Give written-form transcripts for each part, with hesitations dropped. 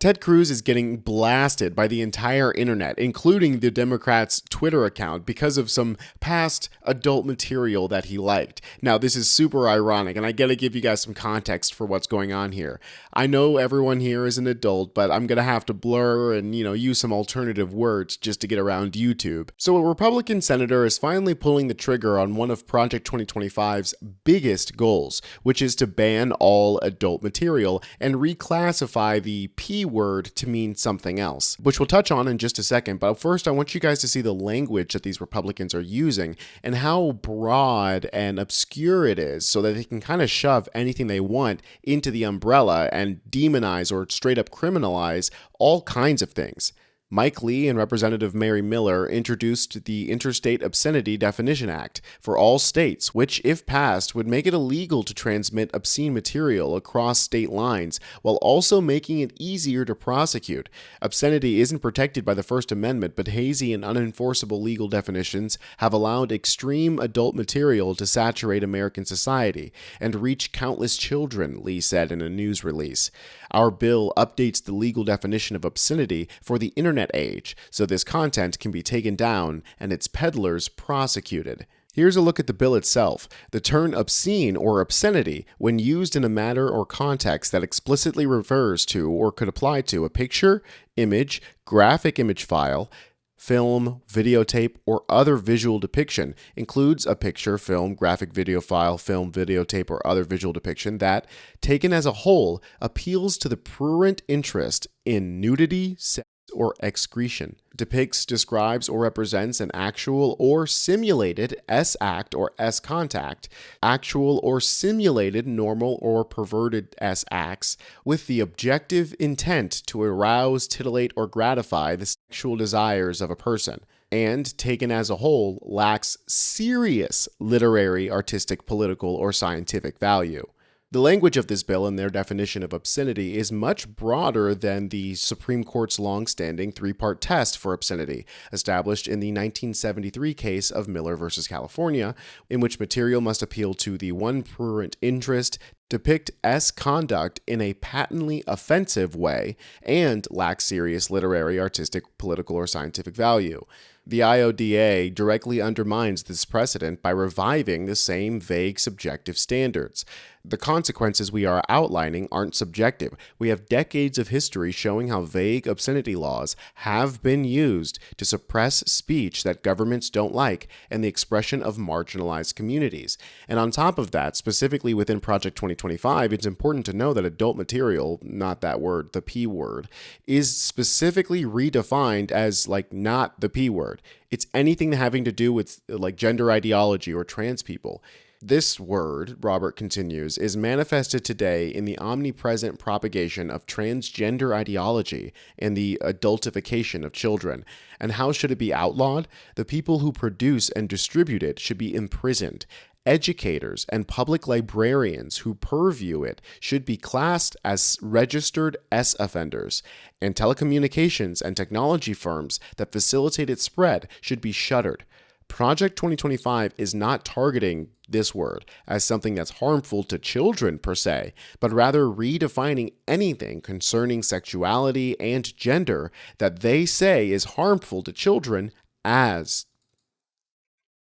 Ted Cruz is getting blasted by the entire internet, including the Democrats' Twitter account, because of some past adult material that he liked. Now, this is super ironic, and I gotta give you guys some context for what's going on here. I know everyone here is an adult, but I'm gonna have to blur and, use some alternative words just to get around YouTube. So a Republican senator is finally pulling the trigger on one of Project 2025's biggest goals, which is to ban all adult material and reclassify the P word to mean something else, which we'll touch on in just a second. But first, I want you guys to see the language that these Republicans are using and how broad and obscure it is, so that they can kind of shove anything they want into the umbrella and demonize or straight up criminalize all kinds of things. Mike Lee and Representative Mary Miller introduced the Interstate Obscenity Definition Act for all states, which, if passed, would make it illegal to transmit obscene material across state lines, while also making it easier to prosecute. Obscenity isn't protected by the First Amendment, but hazy and unenforceable legal definitions have allowed extreme adult material to saturate American society and reach countless children, Lee said in a news release. Our bill updates the legal definition of obscenity for the internet age, so this content can be taken down and its peddlers prosecuted. Here's a look at the bill itself. The term obscene or obscenity, when used in a matter or context that explicitly refers to or could apply to a picture, image, graphic image file, film, videotape, or other visual depiction, includes a picture, film, graphic video file, film, videotape, or other visual depiction that, taken as a whole, appeals to the prurient interest in nudity, sex, or excretion, depicts, describes, or represents an actual or simulated S-act or S-contact, actual or simulated normal or perverted S-acts, with the objective intent to arouse, titillate, or gratify the sexual desires of a person, and, taken as a whole, lacks serious literary, artistic, political, or scientific value. The language of this bill and their definition of obscenity is much broader than the Supreme Court's long-standing three-part test for obscenity, established in the 1973 case of Miller v. California, in which material must appeal to the one prurient interest, depict S conduct in a patently offensive way, and lack serious literary, artistic, political, or scientific value. The IODA directly undermines this precedent by reviving the same vague subjective standards. The consequences we are outlining aren't subjective. We have decades of history showing how vague obscenity laws have been used to suppress speech that governments don't like and the expression of marginalized communities. And on top of that, specifically within Project 2025, it's important to know that adult material, not that word, the P word, is specifically redefined as not the P word. It's anything having to do with gender ideology or trans people. This word, Robert continues, is manifested today in the omnipresent propagation of transgender ideology and the adultification of children. And how should it be outlawed? The people who produce and distribute it should be imprisoned. Educators and public librarians who purview it should be classed as registered S offenders, and telecommunications and technology firms that facilitate its spread should be shuttered. Project 2025 is not targeting this word as something that's harmful to children per se, but rather redefining anything concerning sexuality and gender that they say is harmful to children as.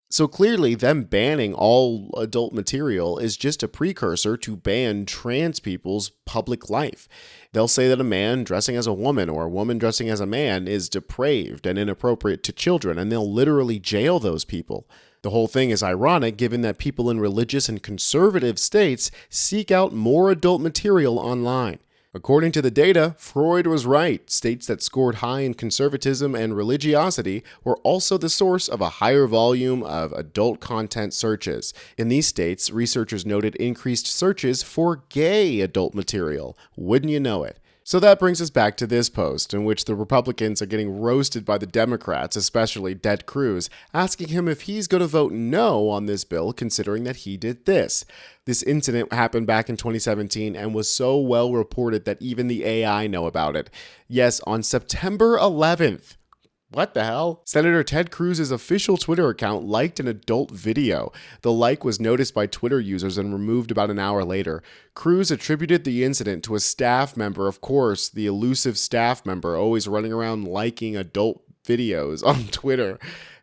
So clearly, them banning all adult material is just a precursor to ban trans people's public life. They'll say that a man dressing as a woman or a woman dressing as a man is depraved and inappropriate to children, and they'll literally jail those people. The whole thing is ironic given that people in religious and conservative states seek out more adult material online. According to the data, Freud was right. States that scored high in conservatism and religiosity were also the source of a higher volume of adult content searches. In these states, researchers noted increased searches for gay adult material. Wouldn't you know it? So that brings us back to this post, in which the Republicans are getting roasted by the Democrats, especially Ted Cruz, asking him if he's going to vote no on this bill, considering that he did this. This incident happened back in 2017 and was so well reported that even the AI know about it. Yes, on September 11th, What the hell? Senator Ted Cruz's official Twitter account liked an adult video. The like was noticed by Twitter users and removed about an hour later. Cruz attributed the incident to a staff member, of course, the elusive staff member always running around liking adult videos on Twitter,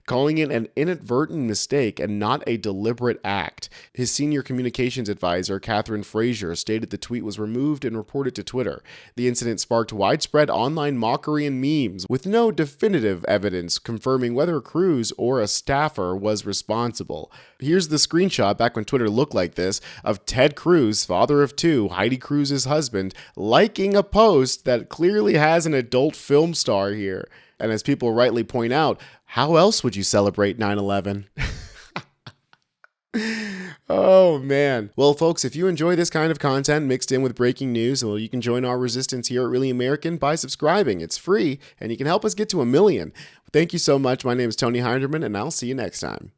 calling it an inadvertent mistake and not a deliberate act. His senior communications advisor, Catherine Frazier, stated the tweet was removed and reported to Twitter. The incident sparked widespread online mockery and memes, with no definitive evidence confirming whether Cruz or a staffer was responsible. Here's the screenshot, back when Twitter looked like this, of Ted Cruz, father of two, Heidi Cruz's husband, liking a post that clearly has an adult film star here. And as people rightly point out, how else would you celebrate 9/11? Oh, man. Well, folks, if you enjoy this kind of content mixed in with breaking news, well, you can join our resistance here at Really American by subscribing. It's free, and you can help us get to 1 million. Thank you so much. My name is Tony Hinderman, and I'll see you next time.